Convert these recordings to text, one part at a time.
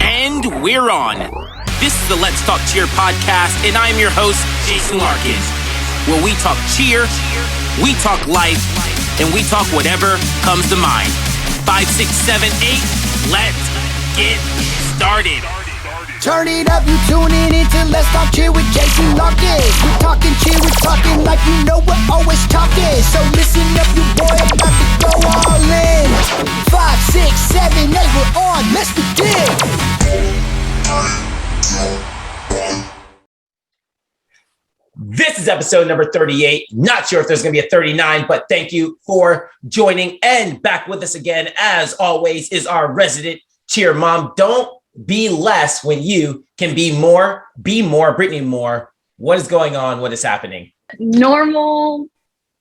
And we're on. This is the Let's Talk Cheer podcast, and I'm your host, Jason Larkins, where we talk cheer, we talk life, and we talk whatever comes to mind. 5, 6, 7, 8, let's get started. Turn it up, you tuning into Let's Talk Cheer with Jason Larkins. We're talking cheer, we're talking like you know we're always talking. So listen up, you boy, about to go all in. 5, 6, 7, 8, we're on, let's begin. This is episode number 38. Not sure if there's going to be a 39, but thank you for joining. And back with us again, as always, is our resident cheer mom. Don't be less when you can be more. Be more. Brittany Moore. What is going on? What is happening? Normal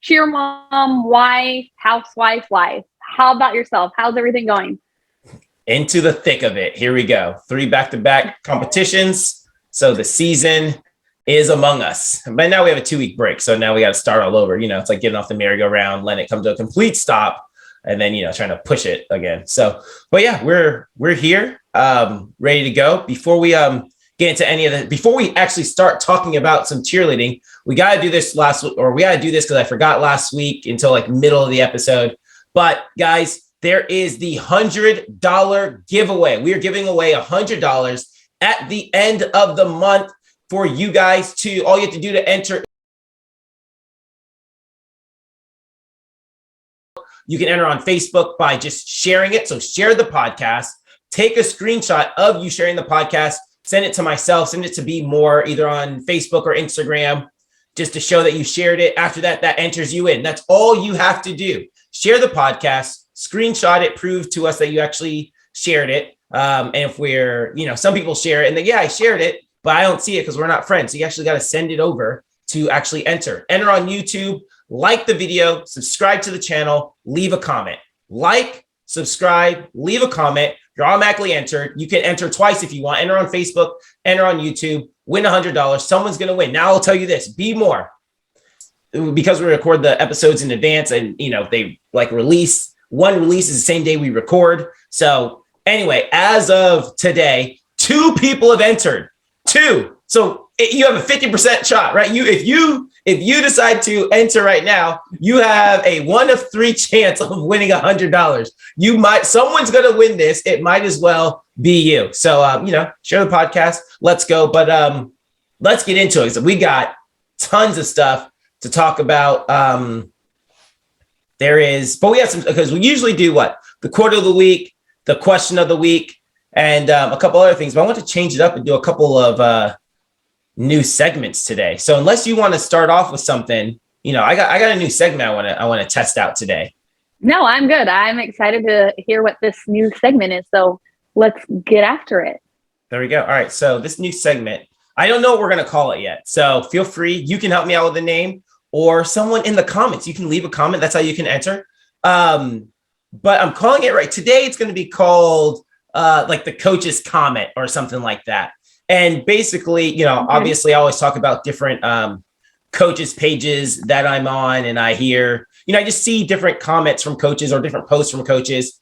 cheer mom, wife, housewife life. How about yourself? How's everything going? Into the thick of it. Here we go. 3 back-to-back competitions. So the season is among us. But now we have a 2-week break. So now we got to start all over. You know, it's like getting off the merry-go-round, letting it come to a complete stop, and then, you know, trying to push it again. So, but yeah, we're here, ready to go. Before we get into any of the, before we actually start talking about some cheerleading, we got to do this because I forgot last week until like middle of the episode. But guys, there is the $100 giveaway. We are giving away $100 at the end of the month for you guys to, all you have to do to enter. You can enter on Facebook by just sharing it. So share the podcast, take a screenshot of you sharing the podcast, send it to myself, send it to Be More, either on Facebook or Instagram, just to show that you shared it. After that, that enters you in. That's all you have to do. Share the podcast, screenshot it, prove to us that you actually shared it. And if we're, you know, some people share it and then, yeah, I shared it, but I don't see it because we're not friends. So you actually got to send it over to actually enter. Enter on YouTube, like the video, subscribe to the channel, leave a comment. Like, subscribe, leave a comment. You're automatically entered. You can enter twice if you want. Enter on Facebook, enter on YouTube, win $100. Someone's going to win. Now I'll tell you this, Be More. Because we record the episodes in advance and, you know, they like release, one release is the same day we record. So anyway, as of today, 2 people have entered. 2. So you have a 50% shot, right? If you decide to enter right now, you have a 1 of 3 chance of winning $100. Someone's going to win this. It might as well be you. So, you know, share the podcast. Let's go. But let's get into it. So we got tons of stuff to talk about. But we have some, because we usually do what? The quote of the week, the question of the week, and a couple other things. But I want to change it up and do a couple of new segments today. So unless you want to start off with something, you know, I got a new segment I want to test out today. No, I'm good. I'm excited to hear what this new segment is. So let's get after it. There we go. All right. So this new segment, I don't know what we're going to call it yet. So feel free. You can help me out with the name, or someone in the comments. You can leave a comment. That's how you can enter. But I'm calling it right. Today it's going to be called like the coach's comment or something like that. And basically, you know, obviously I always talk about different coaches pages that I'm on, and I hear, you know, I just see different comments from coaches or different posts from coaches.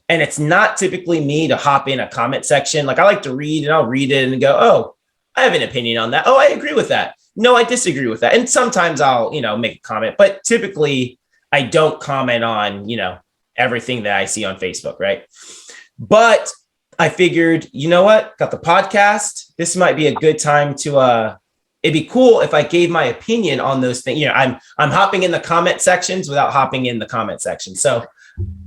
And it's not typically me to hop in a comment section. Like I like to read, and I'll read it and go, oh, I have an opinion on that. Oh, I agree with that. No, I disagree with that. And sometimes I'll, you know, make a comment, but typically I don't comment on, you know, everything that I see on Facebook, right? But I figured, you know what? Got the podcast. This might be a good time to it'd be cool if I gave my opinion on those things. You know, I'm hopping in the comment sections without hopping in the comment section. So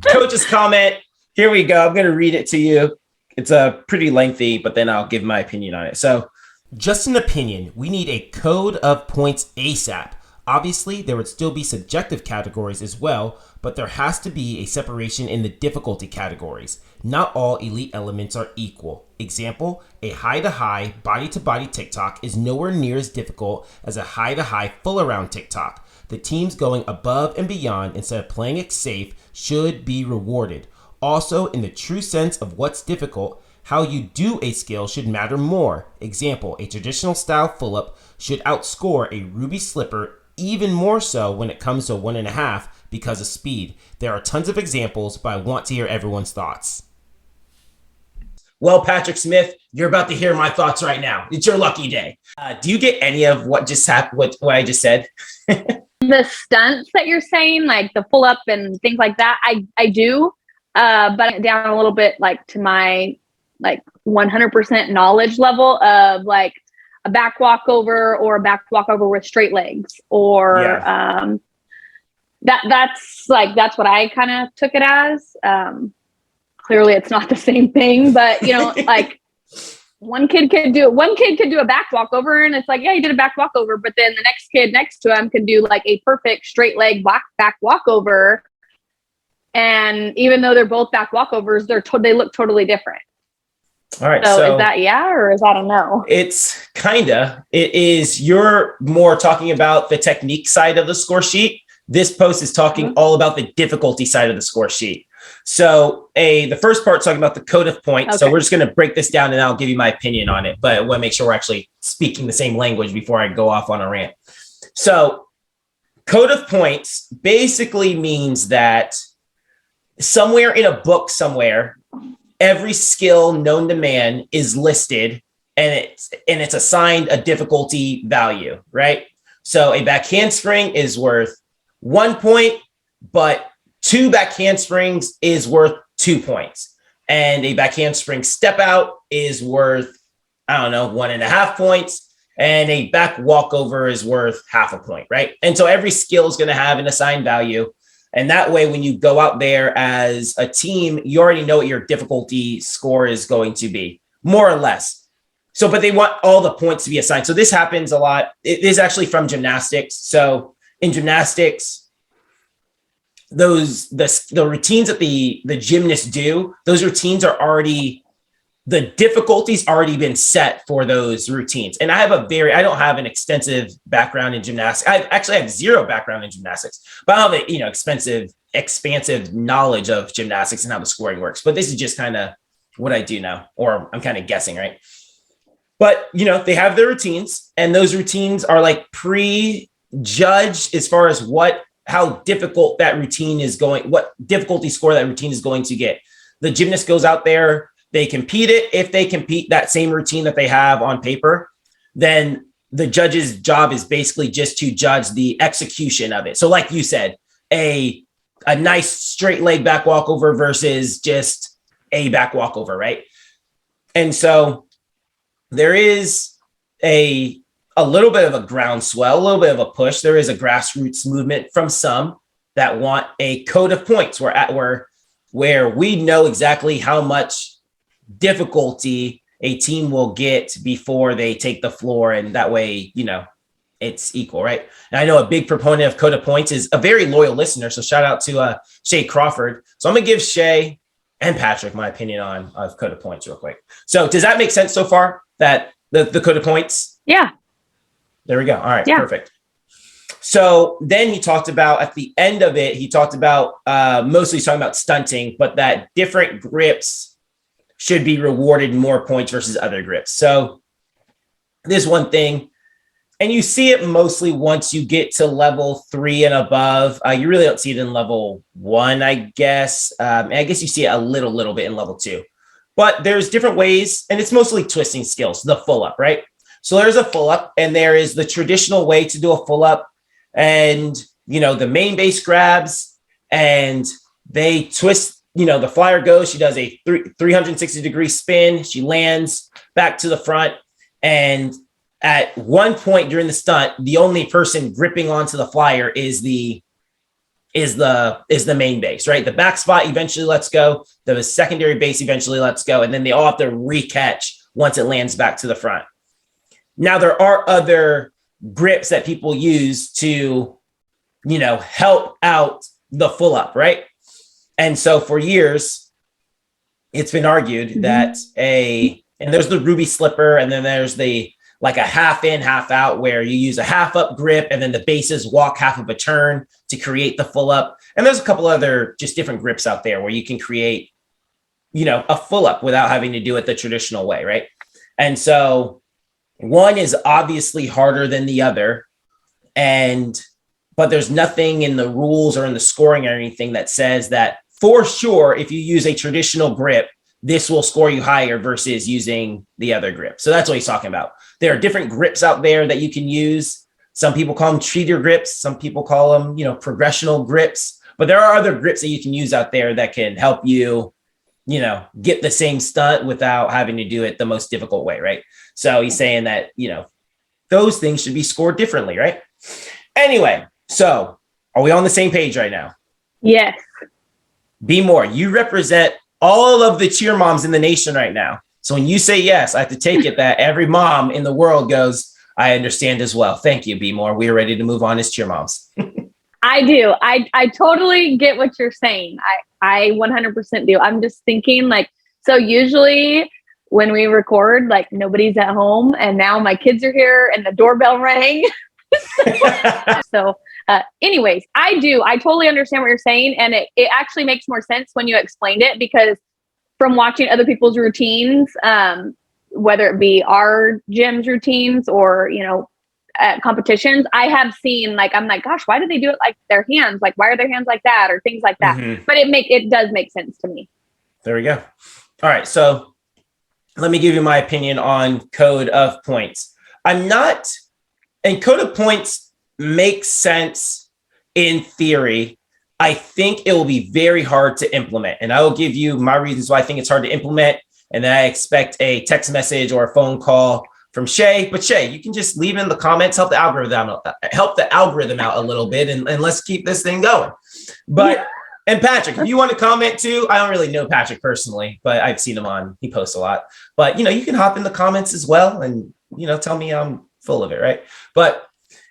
coach's comment, here we go. I'm going to read it to you. It's pretty lengthy, but then I'll give my opinion on it. So just an opinion. We need a code of points ASAP. Obviously, there would still be subjective categories as well, but there has to be a separation in the difficulty categories. Not all elite elements are equal. Example, a high-to-high, body-to-body TikTok is nowhere near as difficult as a high-to-high full-around TikTok. The teams going above and beyond instead of playing it safe should be rewarded. Also, in the true sense of what's difficult, how you do a skill should matter more. Example, a traditional style full-up should outscore a ruby slipper, even more so when it comes to 1.5 because of speed. There are tons of examples, but I want to hear everyone's thoughts. Well, Patrick Smith, you're about to hear my thoughts right now. It's your lucky day. Do you get any of what just happened, what I just said? The stunts that you're saying, like the pull up and things like that, I do, but down a little bit, like to my like 100% knowledge level of like a back walkover or a back walkover with straight legs, or that's what I kind of took it as. Clearly, it's not the same thing, but like. One kid could do a back walkover, and it's like, yeah, he did a back walkover, but then the next kid next to him can do like a perfect straight leg back walkover. And even though they're both back walkovers, they look totally different. All right. So is that or is that a no? It's it is. You're more talking about the technique side of the score sheet. This post is talking all about the difficulty side of the score sheet. So the first part is talking about the code of points. Okay. So we're just going to break this down and I'll give you my opinion on it, but I want to make sure we're actually speaking the same language before I go off on a rant. So code of points basically means that somewhere in a book somewhere, every skill known to man is listed and it's assigned a difficulty value, right? So a back handspring is worth 1 point, but 2 back handsprings is worth 2 points. And a back handspring step out is worth, 1.5 points. And a back walkover is worth 0.5 point, right? And so every skill is going to have an assigned value. And that way, when you go out there as a team, you already know what your difficulty score is going to be, more or less. So, but they want all the points to be assigned. So this happens a lot. It is actually from gymnastics. So in gymnastics, the routines that the gymnasts do, those routines are already, the difficulty's already been set for those routines. And I don't have an extensive background in gymnastics. I actually have zero background in gymnastics, but I have expansive knowledge of gymnastics and how the scoring works. But this is just kind of what I do now, or I'm kind of guessing, right? But, they have their routines, and those routines are like pre-judged as far as how difficult that routine is going, what difficulty score that routine is going to get. The gymnast goes out there, they compete it. If they compete that same routine that they have on paper, then the judge's job is basically just to judge the execution of it. So like you said, a nice straight leg back walkover versus just a back walkover, right? And so there is a little bit of a groundswell, a little bit of a push. There is a grassroots movement from some that want a code of points where we know exactly how much difficulty a team will get before they take the floor. And that way, it's equal, right? And I know a big proponent of code of points is a very loyal listener. So shout out to Shay Crawford. So I'm going to give Shay and Patrick my opinion on code of points real quick. So does that make sense so far, that the code of points? Yeah. There we go. All right, yeah. Perfect. So then he talked about, at the end of it, he talked about, mostly he's talking about stunting, but that different grips should be rewarded more points versus other grips. So this one thing, and you see it mostly once you get to level 3 and above. You really don't see it in level 1, I guess. And I guess you see it a little bit in level 2. But there's different ways, and it's mostly twisting skills, the full up, right? So there's a full up, and there is the traditional way to do a full up. And, the main base grabs and they twist, the flyer goes, she does a 360 degree spin. She lands back to the front. And at one point during the stunt, the only person gripping onto the flyer is the main base, right? The back spot eventually lets go. The secondary base eventually lets go. And then they all have to re-catch once it lands back to the front. Now, there are other grips that people use to, help out the full up, right? And so for years, it's been argued that and there's the ruby slipper, and then there's a half in, half out, where you use a half up grip and then the bases walk half of a turn to create the full up. And there's a couple other just different grips out there where you can create, a full up without having to do it the traditional way, right? And so one is obviously harder than the other, but there's nothing in the rules or in the scoring or anything that says that for sure, if you use a traditional grip, this will score you higher versus using the other grip. So that's what he's talking about. There are different grips out there that you can use. Some people call them cheater grips. Some people call them, progressional grips. But there are other grips that you can use out there that can help you, get the same stunt without having to do it the most difficult way, right? So he's saying that, those things should be scored differently, right? Anyway, so are we on the same page right now? Yes. Be more. You represent all of the cheer moms in the nation right now. So when you say yes, I have to take it that every mom in the world goes, I understand as well. Thank you, Be More. We are ready to move on as cheer moms. I do. I totally get what you're saying. I 100% do. I'm just thinking so usually when we record, nobody's at home, and now my kids are here and the doorbell rang. So anyways, I totally understand what you're saying. And it actually makes more sense when you explained it, because from watching other people's routines, whether it be our gym's routines or, at competitions, I have seen I'm like, gosh, why do they do it like their hands? Why are their hands like that, or things like that? Mm-hmm. But it does make sense to me. There we go. All right. So let me give you my opinion on code of points. And code of points makes sense in theory. I think it will be very hard to implement. And I will give you my reasons why I think it's hard to implement. And then I expect a text message or a phone call from Shay. But Shay, you can just leave in the comments, help the algorithm out a little bit, and let's keep this thing going. But and Patrick, if you want to comment too, I don't really know Patrick personally, but I've seen him he posts a lot. But you can hop in the comments as well and tell me I'm full of it, right? But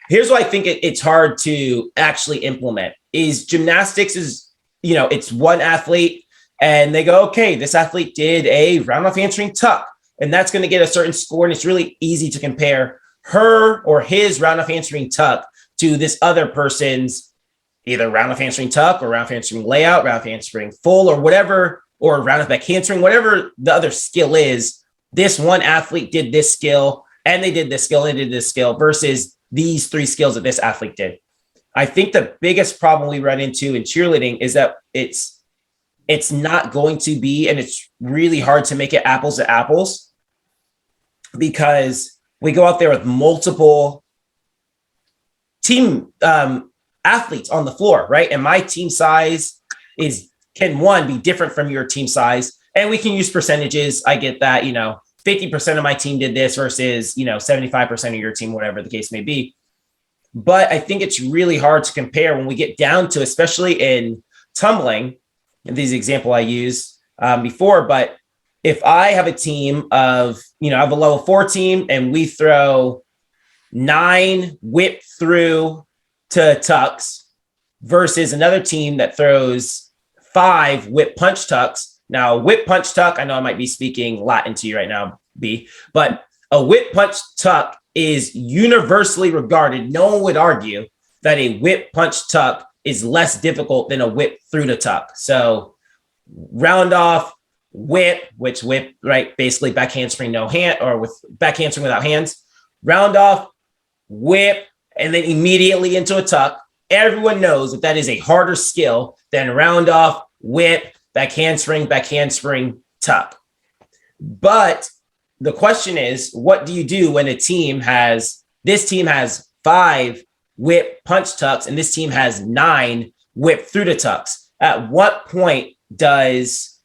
here's what I think it's hard to actually implement is gymnastics is, it's one athlete and they go, okay, this athlete did a round off hamstring tuck, and that's going to get a certain score. And it's really easy to compare her or his round off hamstring tuck to this other person's either round off hamstring tuck or round off hamstring layout, round off hamstring full or whatever, or round off back hamstring, whatever the other skill is. This one athlete did this skill and they did this skill and they did this skill versus these three skills that this athlete did. I think the biggest problem we run into in cheerleading is that it's not going to be, and it's really hard to make it apples to apples because we go out there with multiple team athletes on the floor, right? And my team size can be different from your team size, and we can use percentages. I get that, 50% of my team did this versus, 75% of your team, whatever the case may be. But I think it's really hard to compare when we get down to, especially in tumbling, and this example I used before, but if I have a team of, I have a level 4 team and we throw 9 whip through to tucks versus another team that throws 5 whip punch tucks. Now, whip punch tuck, I know I might be speaking Latin to you right now, B, but a whip punch tuck is universally regarded. No one would argue that a whip punch tuck is less difficult than a whip through the tuck. So round off, whip, which whip, right? Basically back handspring, no hand, or with back handspring without hands. Round off, whip, and then immediately into a tuck. Everyone knows that is a harder skill than round off, whip, back handspring, tuck. But the question is, what do you do when this team has 5 whip punch tucks and this team has 9 whip through the tucks? At what point does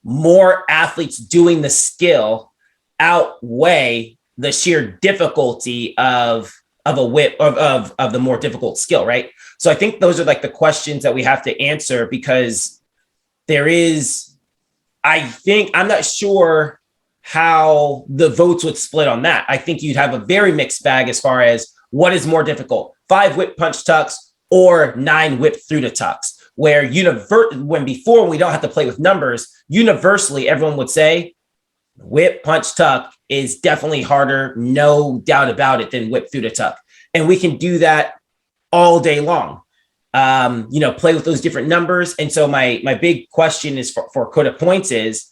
more athletes doing the skill outweigh the sheer difficulty of a whip of the more difficult skill, right? So I think those are the questions that we have to answer, because I'm not sure how the votes would split on that. I think you'd have a very mixed bag as far as what is more difficult, 5 whip punch tucks or 9 whip through the tucks, where when we don't have to play with numbers, universally everyone would say whip punch tuck is definitely harder, no doubt about it, than whip through the tuck. And we can do that all day long, play with those different numbers. And so my big question is for code of points is,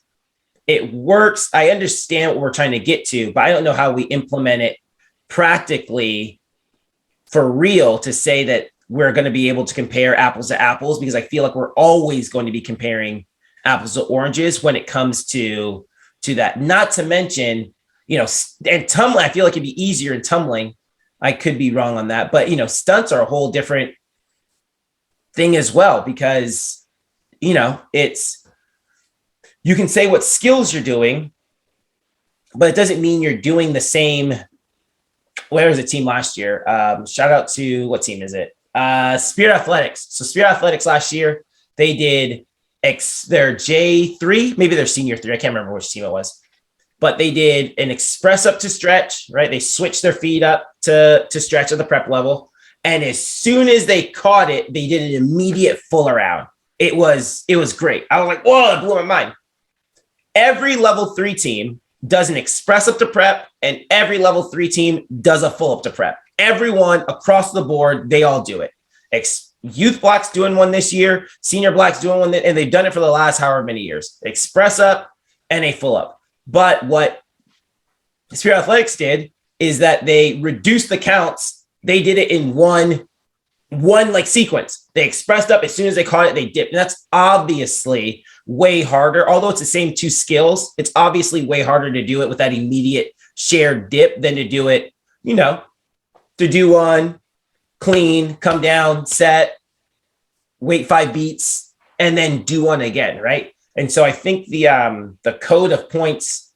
it works. I understand what we're trying to get to, but I don't know how we implement it practically for real to say that we're going to be able to compare apples to apples, because I feel like we're always going to be comparing apples to oranges when it comes to that. Not to mention, and tumbling, I feel like it'd be easier in tumbling. I could be wrong on that, but stunts are a whole different thing as well, because it's, you can say what skills you're doing, but it doesn't mean you're doing the same. Where was the team last year? Shout out to, what team is it? Spirit Athletics. So Spirit Athletics last year, they did their J3, maybe their senior 3. I can't remember which team it was, but they did an express up to stretch, right? They switched their feet up to stretch at the prep level. And as soon as they caught it, they did an immediate full around. It was great. I was like, whoa, it blew my mind. Every level 3 team does an express up to prep, and every level 3 team does a full up to prep. Everyone across the board, they all do it. Youth Black's doing one this year, Senior Black's doing one, and they've done it for the last however many years. Express up and a full up. But what Spirit Athletics did is that they reduced the counts. They did it in one like sequence. They expressed up, as soon as they caught it, they dipped. And that's obviously way harder. Although it's the same 2 skills, it's obviously way harder to do it with that immediate shared dip than to do it, to do one, clean, come down, set, wait 5 beats, and then do one again, right? And so I think the code of points,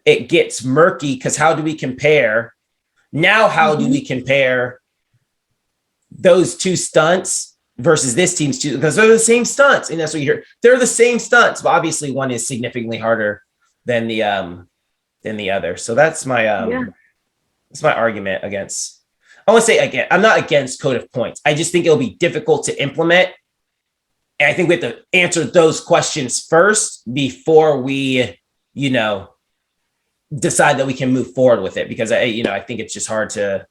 it gets murky, because how do we compare? Now, how do we compare those 2 stunts versus this team's 2? Because they're the same stunts, and that's what you hear. They're the same stunts, but obviously one is significantly harder than the other. So that's my that's my argument against. I want to say, again, I'm not against code of points. I just think it'll be difficult to implement. And I think we have to answer those questions first before we, decide that we can move forward with it. Because I think it's just hard to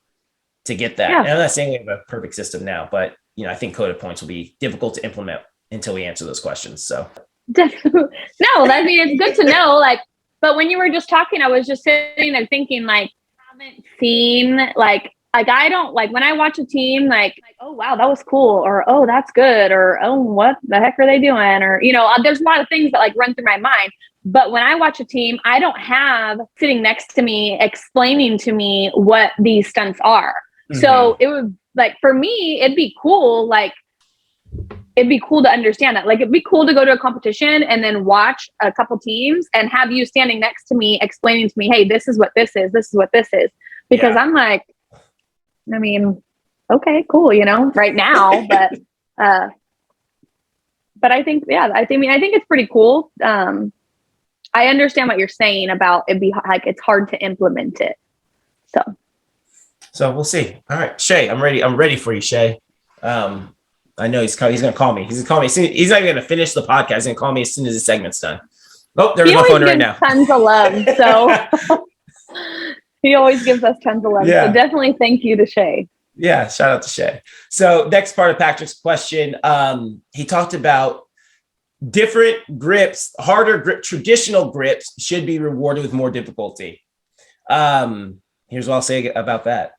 get that. And I'm not saying we have a perfect system now, but I think code of points will be difficult to implement until we answer those questions. So no, I mean, it's good to know. But when you were just talking, I was just sitting there thinking, I haven't seen I don't when I watch a team, oh, wow, that was cool. Or, oh, that's good. Or, oh, what the heck are they doing? Or, there's a lot of things that run through my mind. But when I watch a team, I don't have sitting next to me explaining to me what these stunts are. Mm-hmm. So it would for me, it'd be cool. It'd be cool to understand that. It'd be cool to go to a competition and then watch a couple teams and have you standing next to me explaining to me, hey, this is what this is. This is what this is. Because I'm I mean, okay, cool, right now, but I think, I think it's pretty cool. I understand what you're saying about it be it's hard to implement it. So we'll see. All right, Shay, I'm ready for you, Shay. I know he's going to call me. He's going to call me. He's not even going to finish the podcast. He's going to call me as soon as the segment's done. Oh, there's my phone right now. Tons of love. So he always gives us tons of love. Yeah. So definitely thank you to Shay. Yeah, shout out to Shay. So next part of Patrick's question, he talked about different grips, harder grip, traditional grips should be rewarded with more difficulty. Here's what I'll say about that.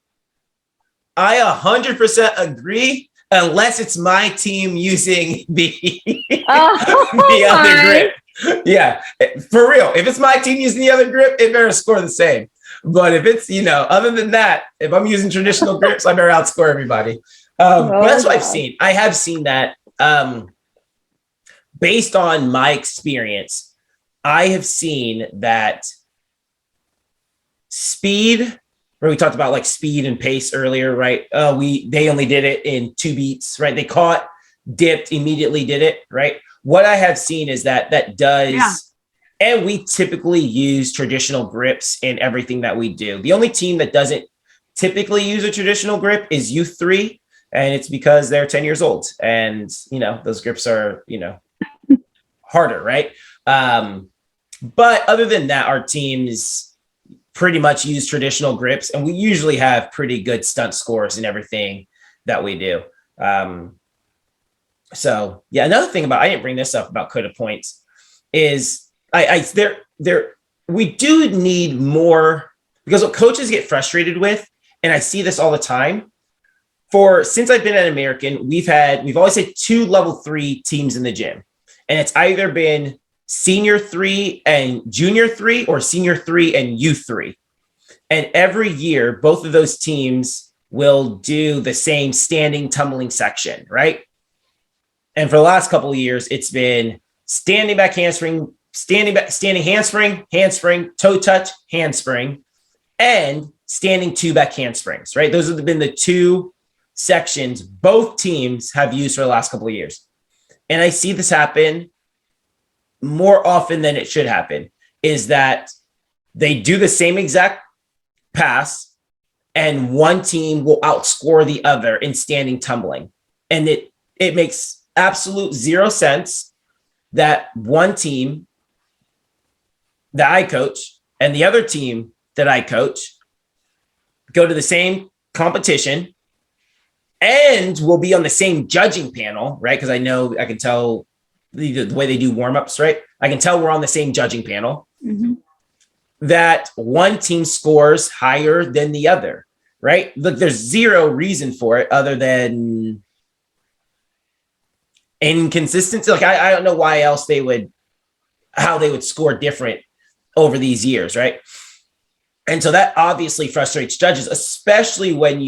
I 100% agree, unless it's my team using the other grip. Yeah, for real. If it's my team using the other grip, it better score the same. But if it's, other than that, if I'm using traditional grips, I better outscore everybody. But that's what I've seen. I have seen that. Based on my experience, I have seen that speed, where we talked about speed and pace earlier, right? They only did it in 2 beats, right? They caught, dipped, immediately did it, right? What I have seen is that does, and we typically use traditional grips in everything that we do. The only team that doesn't typically use a traditional grip is Youth 3, and it's because they're 10 years old, and those grips are harder, right? But other than that, our teams pretty much use traditional grips, and we usually have pretty good stunt scores in everything that we do. So yeah, another thing I didn't bring this up about code of points is we do need more, because what coaches get frustrated with, and I see this all the time, since I've been at American, we've always had 2 level 3 teams in the gym. And it's either been senior 3 and junior 3 or senior 3 and youth 3. And every year, both of those teams will do the same standing tumbling section, right? And for the last couple of years, it's been standing back handspring, standing handspring, toe touch, handspring, and standing 2 back handsprings, right? Those have been the 2 sections both teams have used for the last couple of years. And I see this happen more often than it should happen, is that they do the same exact pass and one team will outscore the other in standing tumbling. And it makes absolute zero sense that one team that I coach and the other team that I coach go to the same competition and will be on the same judging panel, right? Because I can tell the way they do warm-ups, right? I can tell we're on the same judging panel. Mm-hmm. That one team scores higher than the other, right? Look, there's zero reason for it other than inconsistency. Like, I don't know why else how they would score different over these years, right? And so that obviously frustrates judges, especially when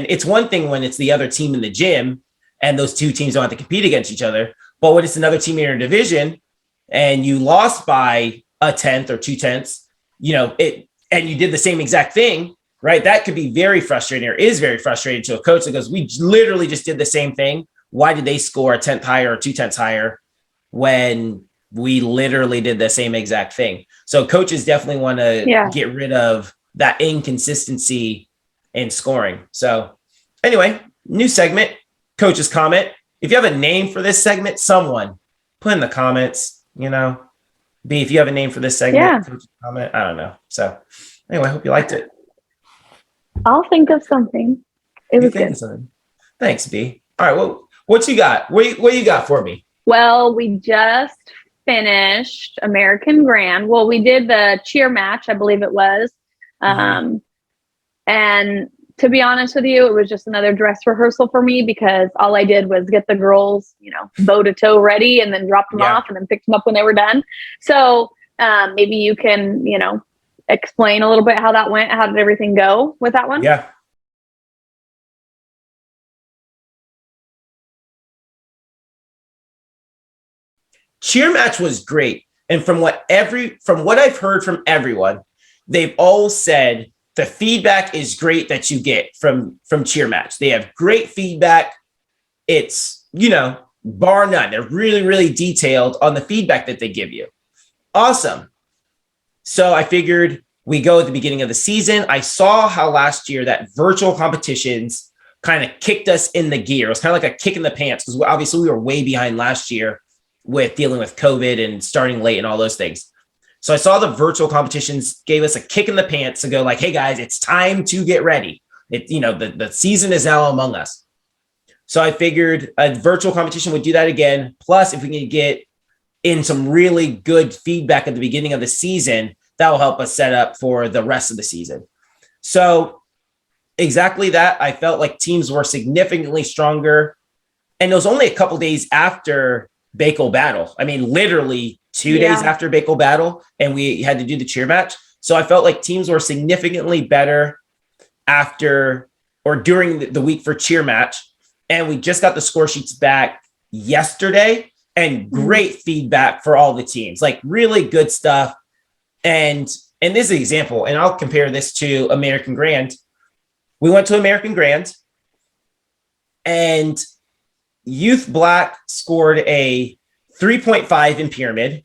it's one thing when it's the other team in the gym and those 2 teams don't have to compete against each other. But when it's another team in your division and you lost by 1/10 or 2/10, and you did the same exact thing, right? That could be very frustrating, or is very frustrating to a coach that goes, we literally just did the same thing. Why did they score 1/10 higher or 2/10 higher when we literally did the same exact thing? So coaches definitely want to get rid of that inconsistency in scoring. So anyway, new segment, coach's comment. If you have a name for this segment, someone put in the comments, B, if you have a name for this segment, coach's comment, I don't know. So anyway, I hope you liked it. I'll think of something. It was good. Thanks, B. All right, well, what you got? What you got for me? Well, we just finished American Grand. Well, we did the cheer match, I believe it was. And to be honest with you, it was just another dress rehearsal for me because all I did was get the girls, bow to toe ready and then dropped them off and then picked them up when they were done. So maybe you can, explain a little bit how that went. How did everything go with that one? Yeah. Cheer match was great. And from what I've heard from everyone, they've all said the feedback is great that you get from cheer match. They have great feedback. It's, bar none. They're really, really detailed on the feedback that they give you. Awesome. So I figured we go at the beginning of the season. I saw how last year that virtual competitions kind of kicked us in the gear. It was kind of like a kick in the pants because obviously we were way behind last year with dealing with COVID and starting late and all those things. So I saw the virtual competitions gave us a kick in the pants to go like, hey guys, it's time to get ready. The season is now among us. So I figured a virtual competition would do that again. Plus, if we can get in some really good feedback at the beginning of the season, that will help us set up for the rest of the season. So exactly that. I felt like teams were significantly stronger. And it was only a couple days after Bakel Battle. I mean, literally 2 days after Bakel Battle, and we had to do the cheer match. So I felt like teams were significantly better after or during the week for cheer match. And we just got the score sheets back yesterday and great feedback for all the teams, like really good stuff. And this is an example, and I'll compare this to American Grand. We went to American Grand and Youth Black scored a 3.5 in pyramid,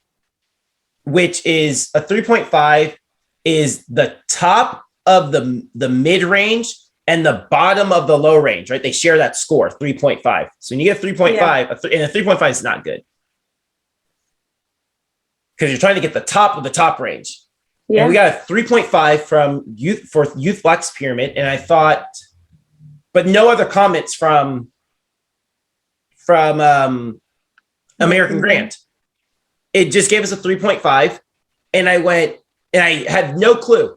which is a 3.5 is the top of the mid-range and the bottom of the low range, right? They share that score, 3.5. So when you get 3.5, and a 3.5 is not good because you're trying to get the top of the top range. Yeah. And we got a 3.5 from Youth Black's pyramid. And I thought, but no other comments from American Grand. It just gave us a 3.5. And I went, and I had no clue.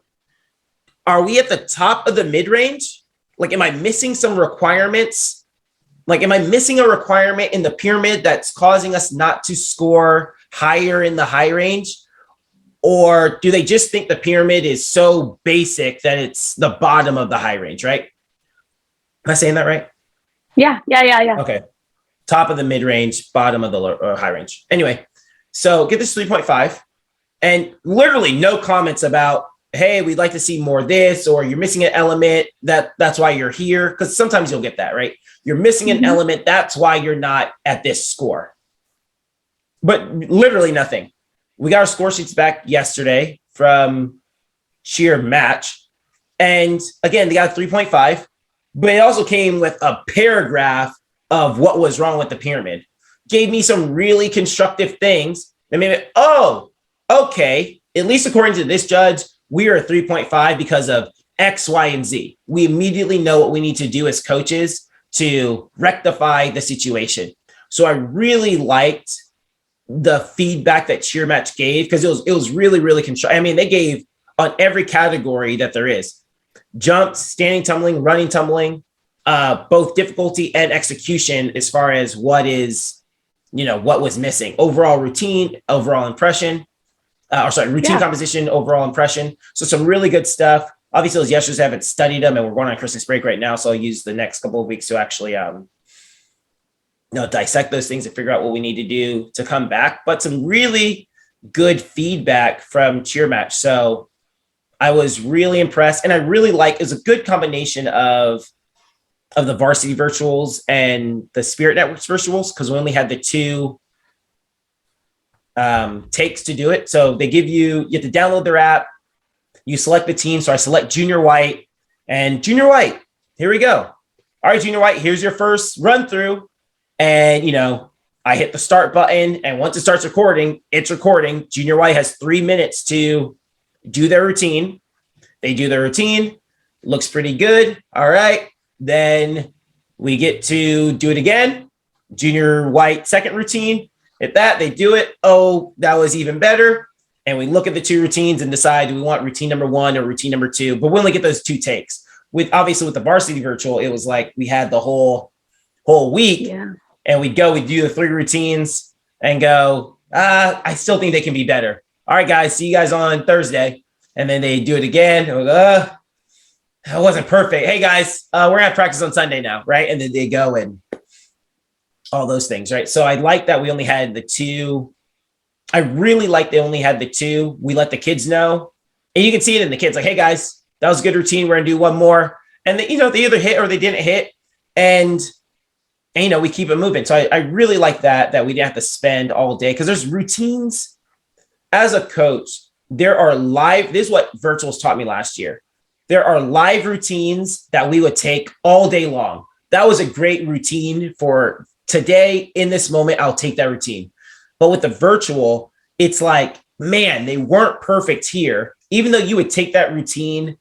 Are we at the top of the mid-range? Like, am I missing some requirements Like, am I missing a requirement in the pyramid that's causing us not to score higher in the high range? Or do they just think the pyramid is so basic that it's the bottom of the high range, right? Am I saying that right? Yeah. Okay. Top of the mid range, bottom of the high range. Anyway, so get this 3.5 and literally no comments about, hey, we'd like to see more of this, or you're missing an element that's why you're here. Because sometimes you'll get that, right? You're missing an element. That's why you're not at this score. But literally nothing. We got our score sheets back yesterday from cheer match. And again, they got a 3.5, but it also came with a paragraph of what was wrong with the pyramid. Gave me some really constructive things that made it, oh, okay, at least according to this judge, we are a 3.5 because of X, Y, and Z. We immediately know what we need to do as coaches to rectify the situation. So I really liked the feedback that cheer match gave, because it was really, really constructive. I mean, they gave on every category that there is: jumps, standing tumbling, running tumbling, both difficulty and execution as far as what was missing. Overall routine, overall impression, routine composition, overall impression. So some really good stuff. Obviously, those yesterdays haven't studied them, and we're going on Christmas break right now. So I'll use the next couple of weeks to actually dissect those things and figure out what we need to do to come back. But some really good feedback from cheer match. So I was really impressed, and I really like, it's a good combination of the varsity virtuals and the Spirit Networks virtuals, because we only had the two takes to do it. So they give you have to download their app, you select the team. So I select Junior White, and Junior White, here we go. All right, Junior White, here's your first run through. And, I hit the start button, and once it starts recording, it's recording. Junior White has 3 minutes to do their routine. They do their routine. Looks pretty good. All right. Then we get to do it again. Junior White, second routine. Hit that. They do it. Oh, that was even better. And we look at the two routines and decide, do we want routine number 1 or routine number 2? But we only get those 2 takes. With the varsity virtual, it was like we had the whole week. Yeah. And we'd do the 3 routines and go, I still think they can be better. All right, guys, see you guys on Thursday. And then they do it again. That wasn't perfect. Hey, guys, we're going to have practice on Sunday now, right? And then they go and all those things, right? So I like that we only had the 2. I really like they only had the 2. We let the kids know. And you can see it in the kids, like, hey, guys, that was a good routine. We're going to do one more. And they either hit or they didn't hit. And we keep it moving. So I really like that we didn't have to spend all day, because there's routines. As a coach, there are this is what virtuals taught me last year. There are live routines that we would take all day long. That was a great routine for today. In this moment, I'll take that routine. But with the virtual, it's like, man, they weren't perfect here. Even though you would take that routine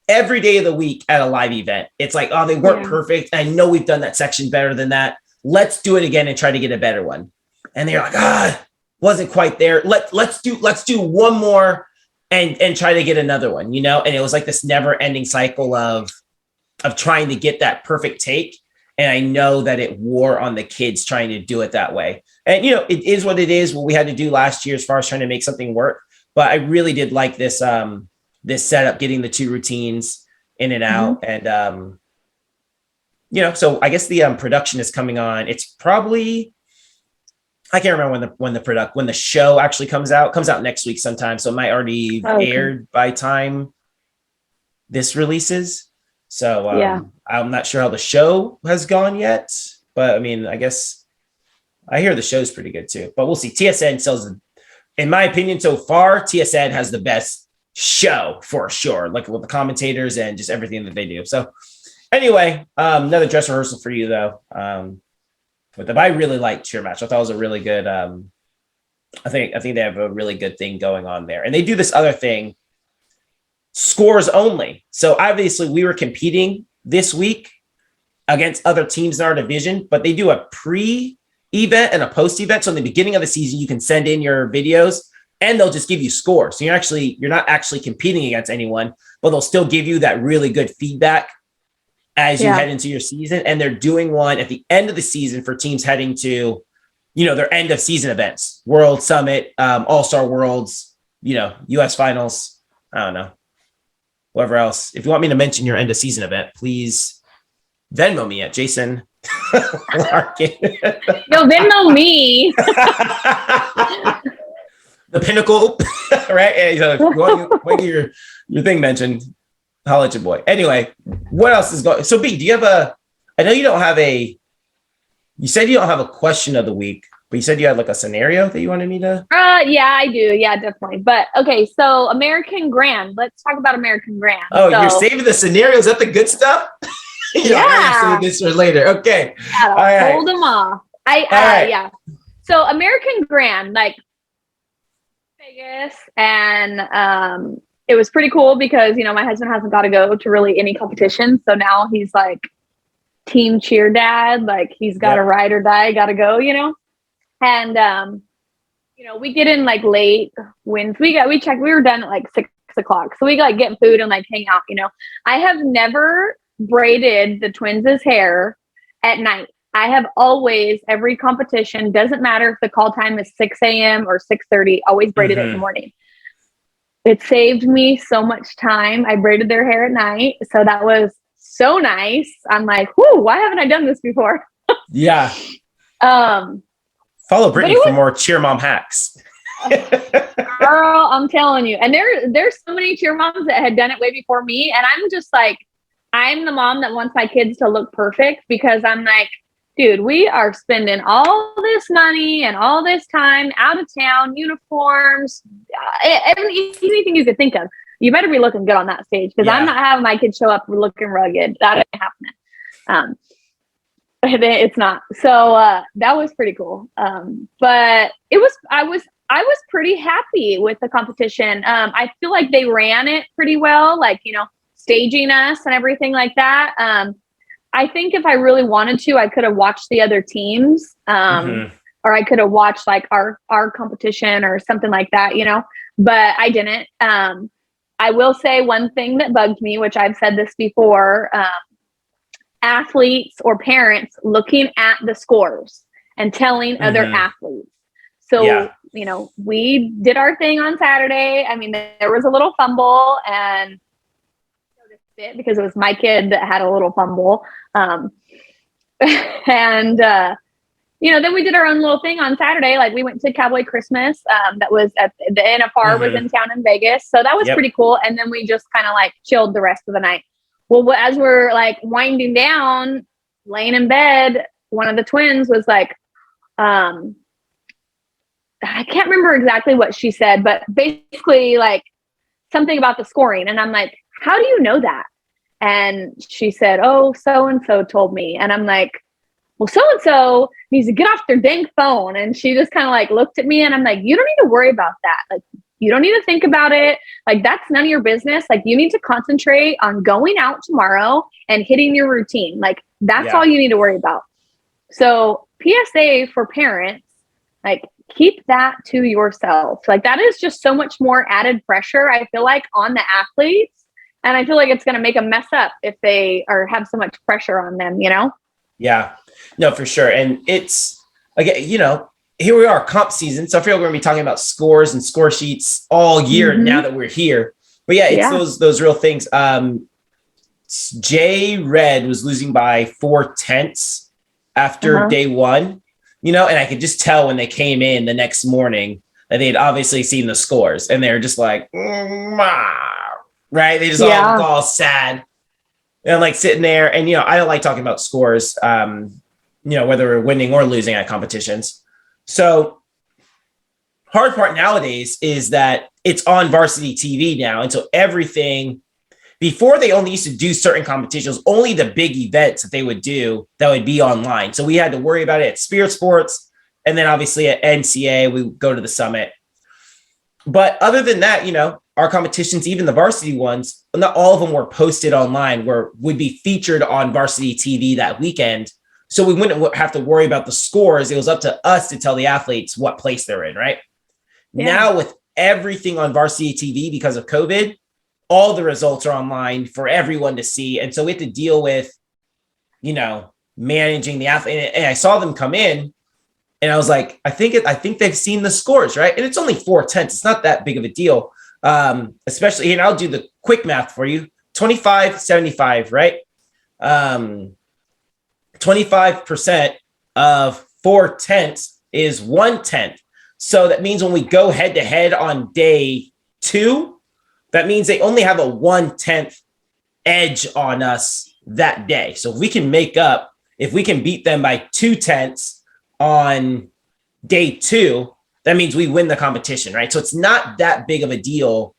every day of the week at a live event, it's like, oh, they weren't perfect. I know we've done that section better than that. Let's do it again and try to get a better one. And they're like, wasn't quite there. Let's do one more and try to get another one, And it was like this never ending cycle of trying to get that perfect take. And I know that it wore on the kids trying to do it that way. And, it is what it is, what we had to do last year as far as trying to make something work. But I really did like this, this setup, getting the 2 routines in and out. And, so I guess the production is coming on. It's probably, I can't remember when the show actually comes out next week sometime. So it might already aired by time this releases. So I'm not sure how the show has gone yet, but I mean, I guess I hear the show's pretty good too, but we'll see. TSN sells, in my opinion, so far, TSN has the best show for sure, like with the commentators and just everything that they do. So anyway, another dress rehearsal for you though. But I really like cheer match. I thought it was a really good, I think they have a really good thing going on there. And they do this other thing, scores only. So obviously we were competing this week against other teams in our division, but they do a pre-event and a post-event. So in the beginning of the season, you can send in your videos and they'll just give you scores. So you're not actually competing against anyone, but they'll still give you that really good feedback as you head into your season. And they're doing one at the end of the season for teams heading to, their end of season events, World Summit, All-Star Worlds, US Finals. I don't know. Whoever else. If you want me to mention your end of season event, please Venmo me at Jason Larkin. Yo, Venmo me. The pinnacle, right? And so if you want your thing mentioned, holla at your boy. Anyway, what else is going? So B, do you have I know you don't have you said you don't have a question of the week, but you said you had like a scenario that you wanted me to. Yeah, I do. Yeah, definitely. But okay, so American Grand. Let's talk about American Grand. Oh, you're saving the scenario. Is that the good stuff? Yeah. Save this for later. Okay. All right. Hold them off. Yeah. So American Grand, like Vegas, and it was pretty cool because my husband hasn't got to go to really any competition, so now he's like team cheer dad, like he's got to ride or die, got to go, and we get in like late when we were done at like 6:00, so we like get food and like hang out. I have never braided the twins' hair at night. I have always, every competition, doesn't matter if the call time is 6 a.m. or 6:30, always braided it in the morning. It saved me so much time. I braided their hair at night. So that was so nice. I'm like, whoo, why haven't I done this before? Yeah. Follow Brittany for more cheer mom hacks. Girl, I'm telling you. And there's so many cheer moms that had done it way before me. And I'm just like, I'm the mom that wants my kids to look perfect because I'm like, dude, we are spending all this money and all this time out of town, uniforms, anything you could think of. You better be looking good on that stage because I'm not having my kids show up looking rugged. That ain't happening. It's not. So that was pretty cool. But I was pretty happy with the competition. I feel like they ran it pretty well, like, staging us and everything like that. I think if I really wanted to, I could have watched the other teams, or I could have watched like our competition or something like that, but I didn't. I will say one thing that bugged me, which I've said this before, athletes or parents looking at the scores and telling other athletes. So, we did our thing on Saturday. I mean, there was a little fumble and it because it was my kid that had a little fumble. Then we did our own little thing on Saturday. Like we went to Cowboy Christmas. That was at the NFR was in town in Vegas. So that was pretty cool. And then we just kind of like chilled the rest of the night. Well, as we're like winding down, laying in bed, one of the twins was like, I can't remember exactly what she said, but basically like something about the scoring. And I'm like, how do you know that? And she said, oh, so-and-so told me. And I'm like, well, so-and-so needs to get off their dang phone. And she just kind of like looked at me and I'm like, you don't need to worry about that. Like, you don't need to think about it. Like, that's none of your business. Like, you need to concentrate on going out tomorrow and hitting your routine. Like, that's all you need to worry about. So PSA for parents, like, keep that to yourself. Like, that is just so much more added pressure, I feel like, on the athletes. And I feel like it's going to make them mess up if they have so much pressure on them, Yeah, no, for sure. And it's, again, here we are, comp season. So I feel like we're going to be talking about scores and score sheets all year now that we're here. But yeah, it's those real things. Jay Red was losing by 4/10 after day one, and I could just tell when they came in the next morning that they had obviously seen the scores and they're just like, right? They just all sad. And I'm like sitting there and, I don't like talking about scores, whether we're winning or losing at competitions. So hard part nowadays is that it's on varsity TV now. And so everything, before they only used to do certain competitions, only the big events that they would do that would be online. So we had to worry about it at Spirit Sports. And then obviously at NCA, we would go to the summit. But other than that, our competitions, even the varsity ones, not all of them were posted online, would be featured on varsity TV that weekend. So we wouldn't have to worry about the scores. It was up to us to tell the athletes what place they're in, right? Yeah. Now with everything on varsity TV because of COVID, all the results are online for everyone to see. And so we have to deal with managing the athlete. And I saw them come in and I was like, I think they've seen the scores, right? And it's only 4/10. It's not that big of a deal. Especially, and I'll do the quick math for you. 25-75, right? 25% of 4/10 is 1/10. So that means when we go head to head on day 2, that means they only have a 1/10 edge on us that day. So if we can beat them by 2/10 on day 2, that means we win the competition, right? So it's not that big of a deal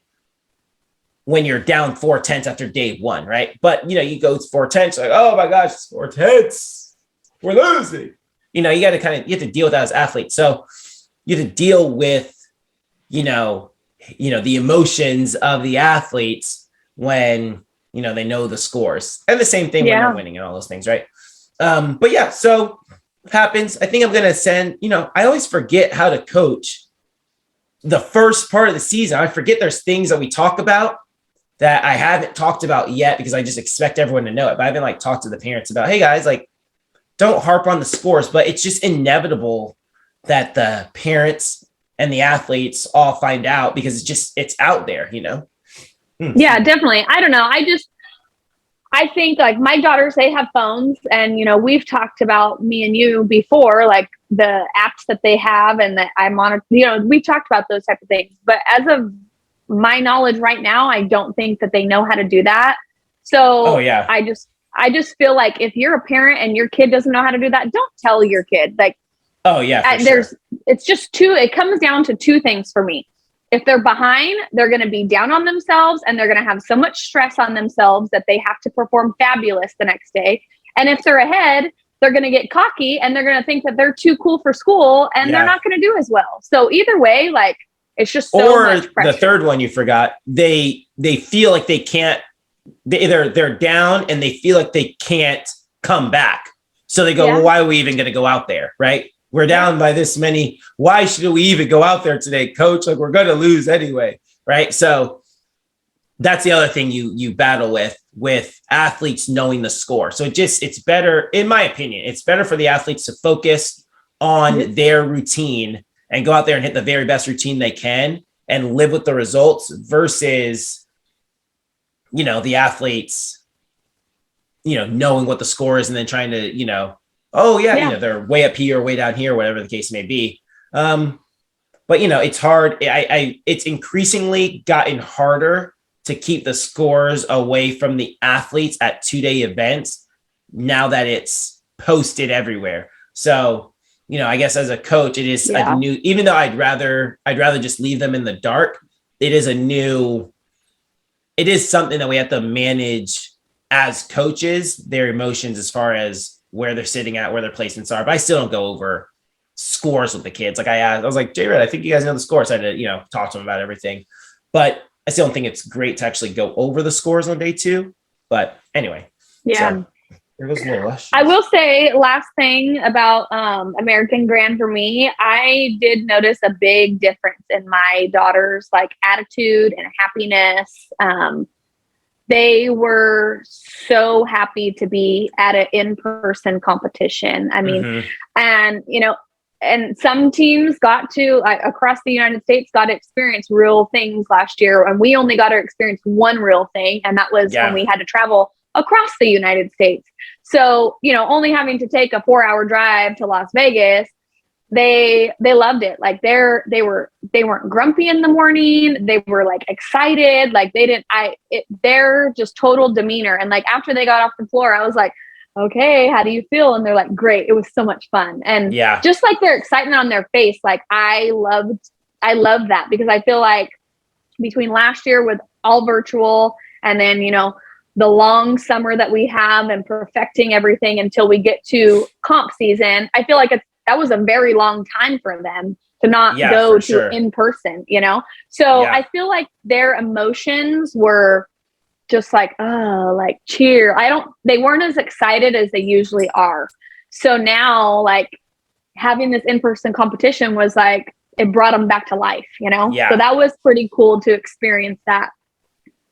when you're down 4/10 after day 1, right? But you go 4/10, like, oh my gosh, 4/10, we're losing. You have to deal with that as athletes. So you have to deal with, the emotions of the athletes when, they know the scores, and the same thing when they're winning and all those things, right? But yeah, so happens. I think I'm going to send, I always forget how to coach the first part of the season. I forget there's things that we talk about that I haven't talked about yet because I just expect everyone to know it. But I haven't talked to the parents about, hey guys, don't harp on the scores, but it's just inevitable that the parents and the athletes all find out because it's out there, Yeah, definitely. I don't know. I think my daughters, they have phones and, we've talked about, me and you before, the apps that they have and that I monitor, we've talked about those type of things, but as of my knowledge right now, I don't think that they know how to do that. So I just feel like if you're a parent and your kid doesn't know how to do that, don't tell your kid. It's just it comes down to 2 things for me. If they're behind, they're going to be down on themselves and they're going to have so much stress on themselves that they have to perform fabulous the next day. And if they're ahead, they're going to get cocky and they're going to think that they're too cool for school and they're not going to do as well. So either way, it's just so much pressure. The third one you forgot, they feel like they can't, they're down and they feel like they can't come back. So they go, well, why are we even going to go out there? Right? We're down by this many. Why should we even go out there today, coach? We're going to lose anyway. Right. So that's the other thing you battle with athletes knowing the score. So it's better, in my opinion, it's better for the athletes to focus on their routine and go out there and hit the very best routine they can and live with the results versus, the athletes, knowing what the score is and then trying to, they're way up here, way down here, whatever the case may be. But it's hard. It's increasingly gotten harder to keep the scores away from the athletes at 2-day events now that it's posted everywhere. So, I guess as a coach, it is a new, even though I'd rather just leave them in the dark. It is something that we have to manage as coaches, their emotions as far as where they're sitting at, where their placements are. But I still don't go over scores with the kids. I was like, J-Red, I think you guys know the scores. I had to, talk to them about everything. But I still don't think it's great to actually go over the scores on day 2. But anyway. Yeah. So, there goes a little rush. I will say last thing about American Grand for me, I did notice a big difference in my daughter's attitude and happiness. They were so happy to be at an in-person competition. I mean, and some teams got to, across the United States, got to experience real things last year. And we only got to experience one real thing. And that was when we had to travel across the United States. So, only having to take a 4-hour drive to Las Vegas, they loved it. They weren't grumpy in the morning. They were excited. Their just total demeanor. And after they got off the floor, I was like, okay, how do you feel? And they're like, great. It was so much fun. And just their excitement on their face, I loved that because I feel like between last year with all virtual and then, the long summer that we have and perfecting everything until we get to comp season, I feel like that was a very long time for them to not go to in person, So I feel like their emotions were just cheer. They weren't as excited as they usually are. So now having this in-person competition was it brought them back to life, Yeah. So that was pretty cool to experience that.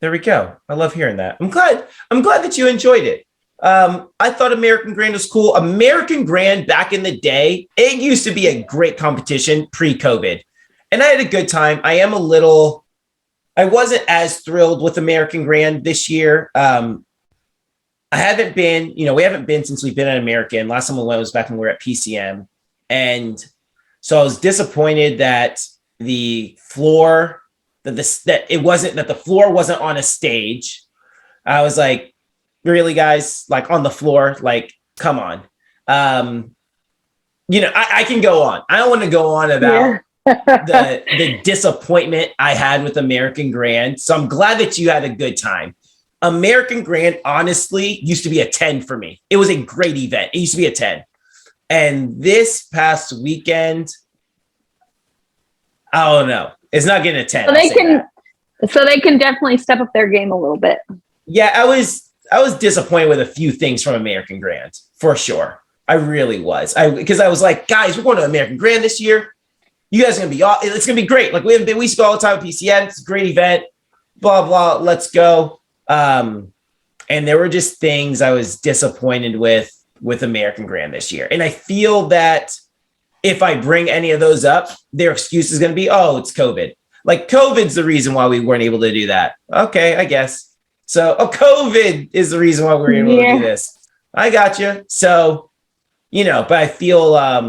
There we go. I love hearing that. I'm glad that you enjoyed it. I thought American Grand was cool. American Grand back in the day, it used to be a great competition pre-COVID. And I had a good time. I wasn't as thrilled with American Grand this year. I haven't been, we haven't been since we've been at American. Last time we went was back when we were at PCM. And so I was disappointed that the floor, that the floor wasn't on a stage. I was like, really, guys, like on the floor, like, come on. I can go on. I don't want to go on about the disappointment I had with American Grand. So I'm glad that you had a good time. American Grand, honestly, used to be a 10 for me. It was a great event. It used to be a 10. And this past weekend, I don't know. It's not getting a 10. So they can definitely step up their game a little bit. Yeah, I was disappointed with a few things from American Grand, for sure. I really was. Because I was like, guys, we're going to American Grand this year. You guys are going to be it's going to be great. Like we used to go all the time at PCM. It's a great event. Blah, blah. Let's go. And there were just things I was disappointed with American Grand this year. And I feel that if I bring any of those up, their excuse is going to be, oh, it's COVID. Like COVID's the reason why we weren't able to do that. Okay, I guess. So, COVID is the reason why we're able to do this. I got you. So, but I feel, I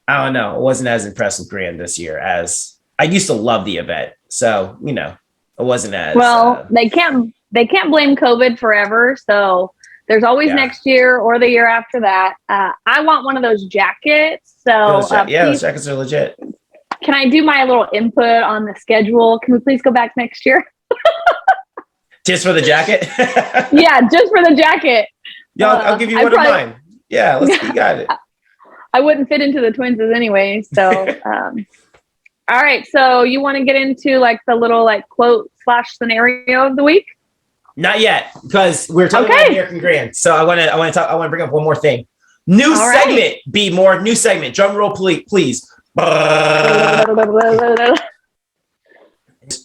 don't know. I wasn't as impressed with Grand this year as I used to love the event. So, it wasn't as well. They can't blame COVID forever. So there's always next year or the year after that. I want one of those jackets. So those jackets are legit. Can I do my little input on the schedule? Can we please go back next year? Just for the jacket? Yeah, just for the jacket. Yeah, I'll give you one of mine. Yeah, you got it. I wouldn't fit into the twins anyway. So, all right. So you want to get into like the little like quote / scenario of the week? Not yet, because we're talking about American Grand. So I want to bring up one more thing. New segment, B more new segment. Drum roll, please.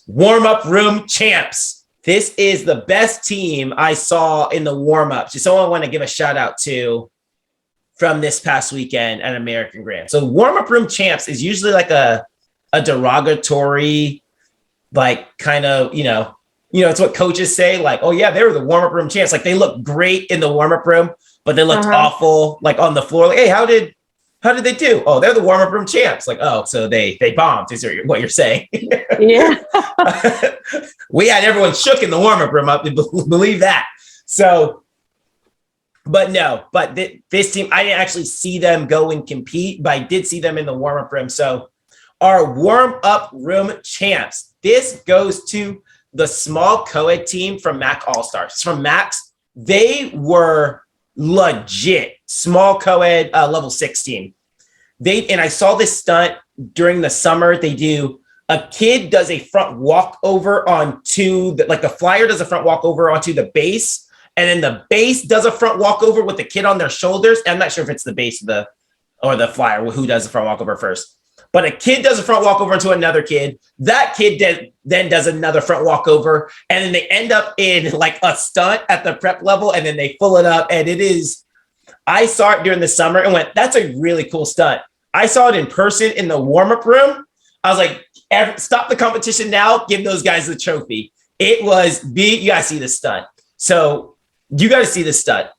Warm up room champs. This is the best team I saw in the warm-ups. Just someone I want to give a shout out to from this past weekend at American Grand. So warm-up room champs is usually like a derogatory, like kind of, it's what coaches say, like, oh yeah, they were the warm-up room champs. Like they look great in the warm-up room, but they looked awful like on the floor. Like, hey, how did they do? Oh, they're the warm-up room champs. Like, oh, so they bombed is what you're saying. Yeah. We had everyone shook in the warm-up room. I believe that. So, but this team, I didn't actually see them go and compete, but I did see them in the warm-up room. So our warm-up room champs, this goes to the small co-ed team from MAC All-Stars. From Max, they were legit small co-ed level 6 team. And I saw this stunt during the summer. They do a kid does a front walkover onto like the flyer does a front walkover onto the base, and then the base does a front walkover with the kid on their shoulders. I'm not sure if it's the base or the flyer who does the front walkover first, but a kid does a front walkover into another kid. That kid then does another front walkover, and then they end up in like a stunt at the prep level, and then they pull it up, and it is. I saw it during the summer and went, that's a really cool stunt. I saw it in person in the warm-up room. I was like, stop the competition now. Give those guys the trophy. It was big. You got to see this stunt. So you got to see this stunt.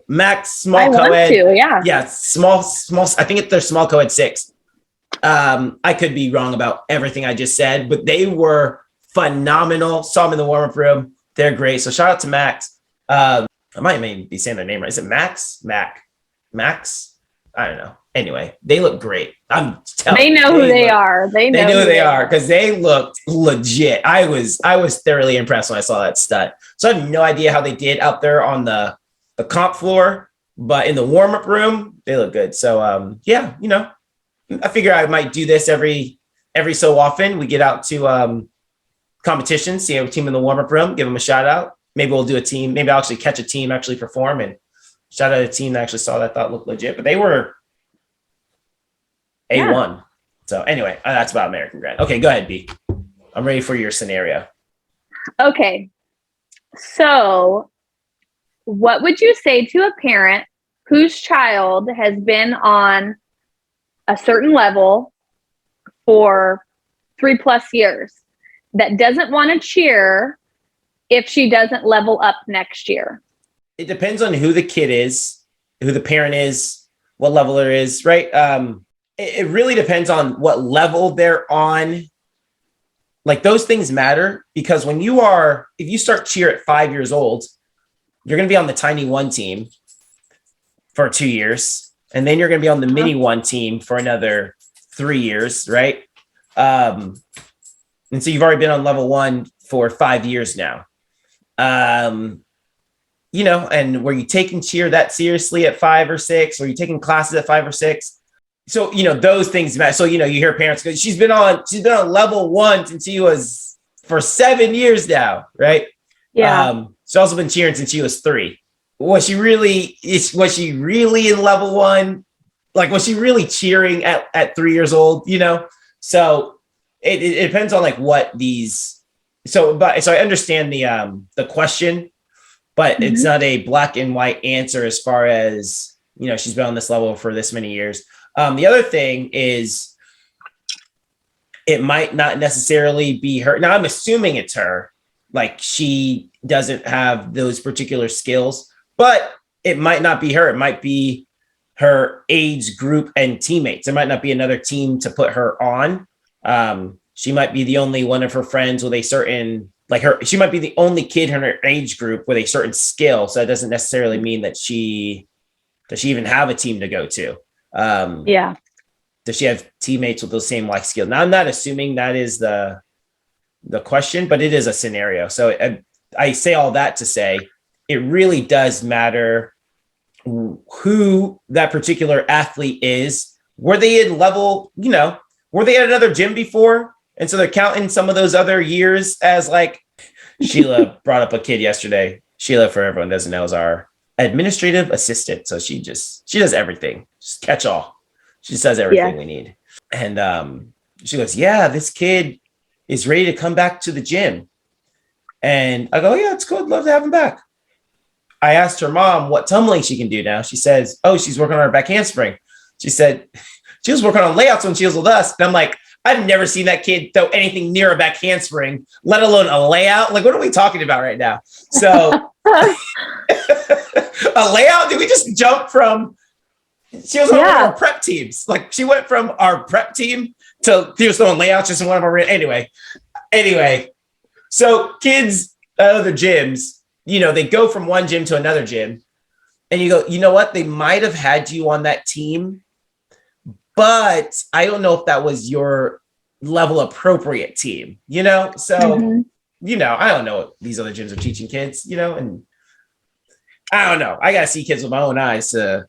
Max, small co-ed. Yeah, small. I think they're small co-ed 6. I could be wrong about everything I just said, but they were phenomenal. Saw them in the warm-up room. They're great. So shout out to Max. I might even be saying their name right. Is it Max? Max? I don't know. Anyway, they look great. I'm telling you. They know who they are. They know who they are because they looked legit. I was thoroughly impressed when I saw that stunt. So I have no idea how they did out there on the comp floor, but in the warm-up room, they look good. So I figure I might do this every so often. We get out to competitions, see a team in the warm-up room, give them a shout out. Maybe we'll do a team. Maybe I'll actually catch a team actually perform and shout out a team that actually saw that thought looked legit. But they were A1. Yeah. So anyway, that's about American Grand. Okay, go ahead, B. I'm ready for your scenario. Okay. So what would you say to a parent whose child has been on a certain level for 3+ years that doesn't want to cheer if she doesn't level up next year? It depends on who the kid is, who the parent is, what level there is, right? It really depends on what level they're on. Like those things matter because if you start cheer at 5 years old, you're going to be on the tiny one team for 2 years. And then you're going to be on the mini one team for another 3 years, right? And so you've already been on level one for 5 years now. You know, and were you taking cheer that seriously at 5 or 6? Were you taking classes at 5 or 6? So, you know, those things matter. So, you know, you hear parents go, she's been on level one since she was for 7 years now, right? Yeah. She's also been cheering since she was 3. Was she really in level one? Like, was she really cheering at 3 years old? You know? So it depends on like what these, so I understand the question, but it's not a black and white answer as far as, you know, she's been on this level for this many years. The other thing is it might not necessarily be her. Now I'm assuming it's her, like she doesn't have those particular skills, but it might not be her. It might be her age group and teammates. There might not be another team to put her on. She might be the only one of her friends with a certain, she might be the only kid in her age group with a certain skill. So it doesn't necessarily mean that does she even have a team to go to? Yeah. Does she have teammates with those same like skills? Now I'm not assuming that is the question, but it is a scenario. So I say all that to say, it really does matter who that particular athlete is. Were they in level, you know, were they at another gym before? And so they're counting some of those other years as like, Sheila brought up a kid yesterday. Sheila, for everyone who doesn't know, is our administrative assistant. So she does everything. Just catch all. She just does everything we need. And she goes, yeah, this kid is ready to come back to the gym. And I go, yeah, it's good. Love to have him back. I asked her mom what tumbling she can do now. She says, oh, she's working on her back handspring. She said she was working on layouts when she was with us. And I'm like, I've never seen that kid throw anything near a back handspring, let alone a layout. Like, what are we talking about right now? So a layout? Did we just jump from, she was on one of our prep teams. Like she went from our prep team to she was throwing layouts just in one of our, anyway. So kids at other gyms, you know, they go from one gym to another gym and you go, you know what? They might've had you on that team, but I don't know if that was your level appropriate team, you know? So, you know, I don't know what these other gyms are teaching kids, you know, and I don't know. I got to see kids with my own eyes to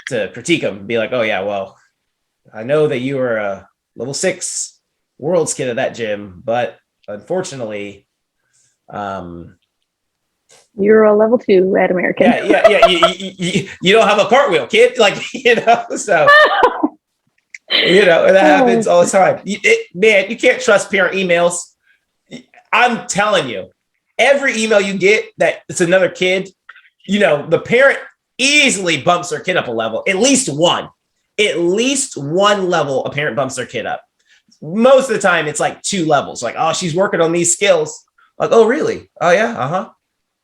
critique them and be like, oh yeah, well, I know that you were a level 6 world's kid at that gym, but unfortunately, you're a level 2 at American. Yeah. You don't have a cartwheel, kid. Like, you know, so, you know, that happens all the time. Man, you can't trust parent emails. I'm telling you, every email you get that it's another kid, you know, the parent easily bumps their kid up a level. At least one level, a parent bumps their kid up. Most of the time, it's like 2 levels. Like, oh, she's working on these skills. Like, oh, really? Oh, yeah.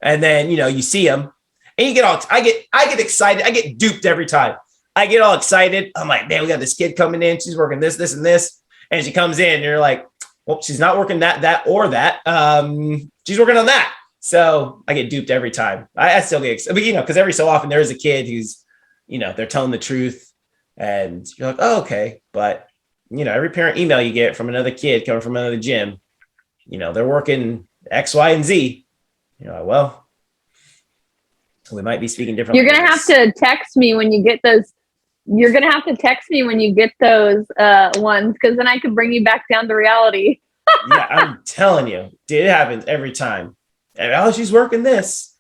And then, you know, you see them and you get all, I get excited. I get duped every time. I get all excited. I'm like, man, we got this kid coming in. She's working this, and this. And she comes in and you're like, well, she's not working that, or that. She's working on that. So I get duped every time. I still get excited, but, you know, because every so often there's a kid who's, you know, they're telling the truth and you're like, oh, okay. But, you know, every parent email you get from another kid coming from another gym, you know, they're working X, Y, and Z. You know, well, we might be speaking different. You're going to have to text me when you get those. You're going to have to text me when you get those ones, because then I can bring you back down to reality. Yeah, I'm telling you, dude, it happens every time. And, oh, she's working this.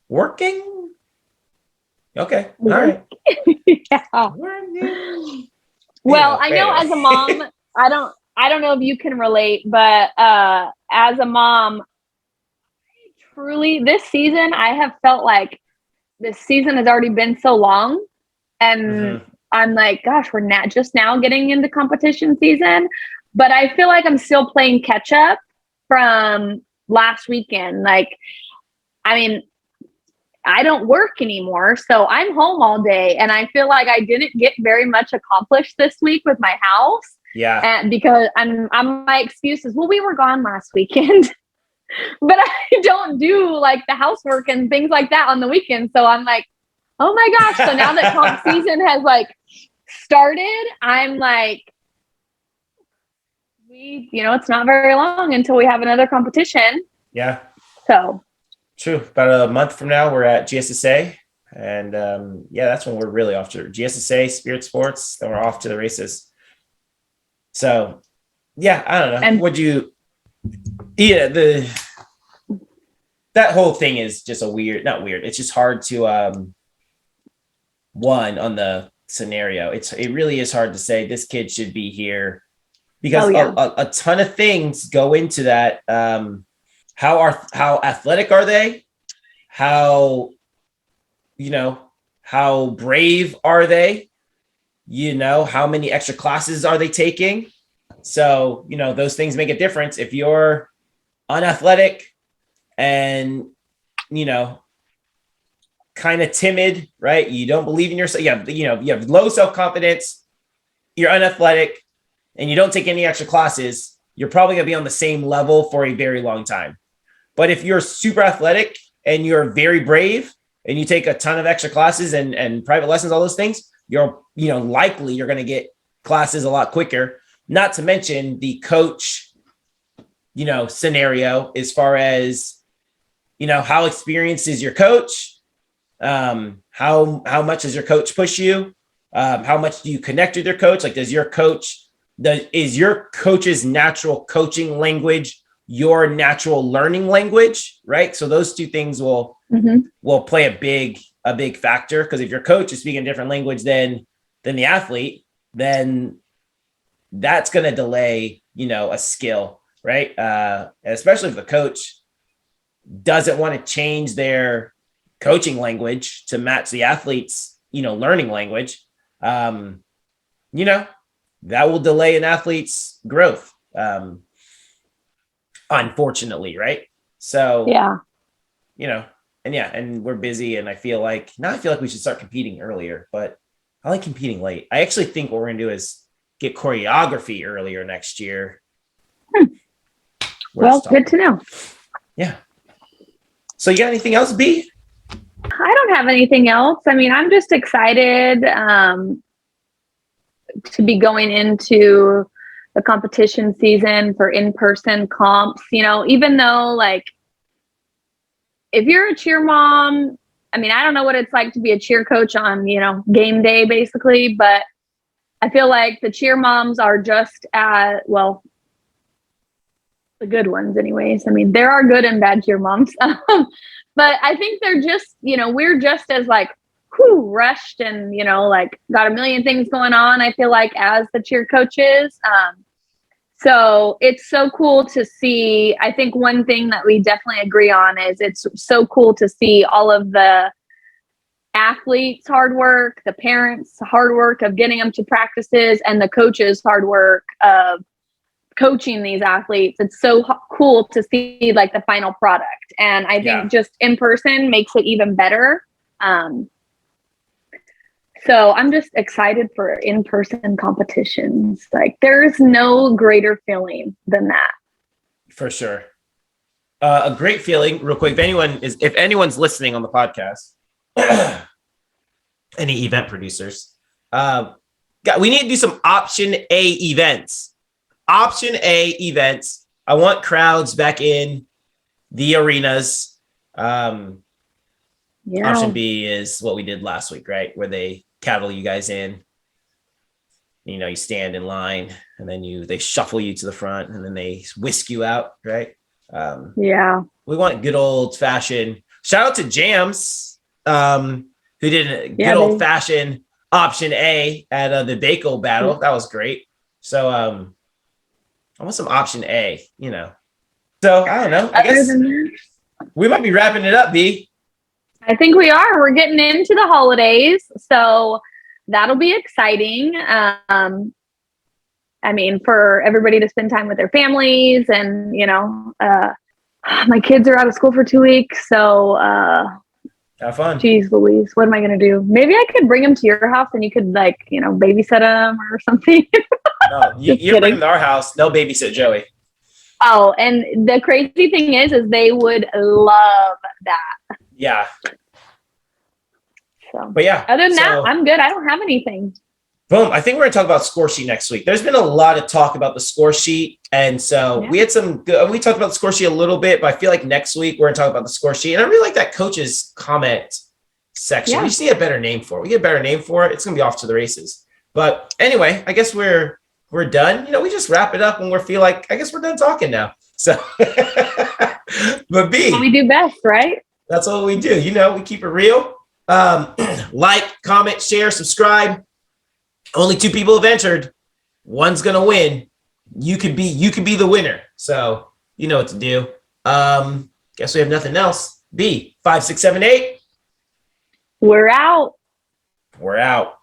Working? Okay. All right. Yeah. Well, Anyway, I know as a mom, I don't know if you can relate, but as a mom, truly this season I have felt like this season has already been so long, and I'm like, gosh, we're not just now getting into competition season, but I feel like I'm still playing catch up from last weekend. Like, I mean, I don't work anymore, so I'm home all day, and I feel like I didn't get very much accomplished this week with my house. Yeah. And because I'm my excuse is, well, we were gone last weekend, but I don't do like the housework and things like that on the weekend. So I'm like, oh my gosh. So now that comp season has like started, I'm like, it's not very long until we have another competition. Yeah. So true. About a month from now, we're at GSSA. And that's when we're really off to GSSA, Spirit Sports. Then we're off to the races. So, yeah, I don't know. And that whole thing is just not weird. It's just hard to, one, on the scenario, it really is hard to say this kid should be here because a ton of things go into that. How athletic are they? How brave are they? How many extra classes are they taking? So, those things make a difference. If you're unathletic and, kind of timid, right? You don't believe in yourself. You have low self-confidence, you're unathletic, and you don't take any extra classes, you're probably going to be on the same level for a very long time. But if you're super athletic and you're very brave and you take a ton of extra classes and private lessons, all those things, you're likely you're going to get classes a lot quicker. Not to mention the coach, scenario as far as, how experienced is your coach? How much does your coach push you? How much do you connect with your coach? Like, is your coach's natural coaching language your natural learning language, right? So those two things will play a big factor, because if your coach is speaking a different language than the athlete, then that's going to delay, a skill, right? And especially if the coach doesn't want to change their coaching language to match the athlete's, learning language, that will delay an athlete's growth. Unfortunately, right? So, and we're busy, and I feel like we should start competing earlier, but I like competing late. I actually think what we're going to do is get choreography earlier next year. Well, good to know. Yeah. So you got anything else, B? I don't have anything else. I mean, I'm just excited to be going into the competition season for in-person comps, even though, like, if you're a cheer mom, I mean, I don't know what it's like to be a cheer coach on, game day basically, but I feel like the cheer moms are just the good ones anyways. I mean, there are good and bad cheer moms, but I think they're just, we're just as like, rushed and, got a million things going on, I feel like, as the cheer coaches. So it's so cool to see. I think one thing that we definitely agree on is it's so cool to see all of the athletes' hard work, the parents' hard work of getting them to practices, and the coaches' hard work of coaching these athletes. It's so cool to see like the final product. And I think just in person makes it even better. So I'm just excited for in-person competitions. Like, there's no greater feeling than that. For sure. A great feeling, real quick. If anyone's listening on the podcast, any event producers, we need to do some option A events. Option A events. I want crowds back in the arenas. Option B is what we did last week, right? Where they cattle you guys in. You stand in line, and then they shuffle you to the front, and then they whisk you out, right? We want good old fashioned. Shout out to Jams, who did a good old fashioned option A at the Baco battle. That was great. So I want some option A, So I don't know. I guess we might be wrapping it up, B. I think we are. We're getting into the holidays, so that'll be exciting. I mean, for everybody to spend time with their families, and my kids are out of school for 2 weeks, so have fun. Geez Louise, what am I gonna do? Maybe I could bring them to your house, and you could babysit them or something. No, you're bringing them to our house. No babysit Joey. Oh, and the crazy thing is they would love that. Yeah. So, but yeah. Other than that, I'm good. I don't have anything. Boom. I think we're going to talk about score sheet next week. There's been a lot of talk about the score sheet. And so we had we talked about the score sheet a little bit, but I feel like next week we're going to talk about the score sheet. And I really like that coach's comment section. Yeah. We just need a better name for it. We get a better name for it. It's going to be off to the races. But anyway, I guess we're done. We just wrap it up when we feel like, I guess we're done talking now. So, but B, we do best, right? That's what we do. We keep it real. Like, comment, share, subscribe. Only 2 people have entered. One's gonna win. You could be the winner. So you know what to do. Guess we have nothing else. B 5 6 7 8. We're out. We're out.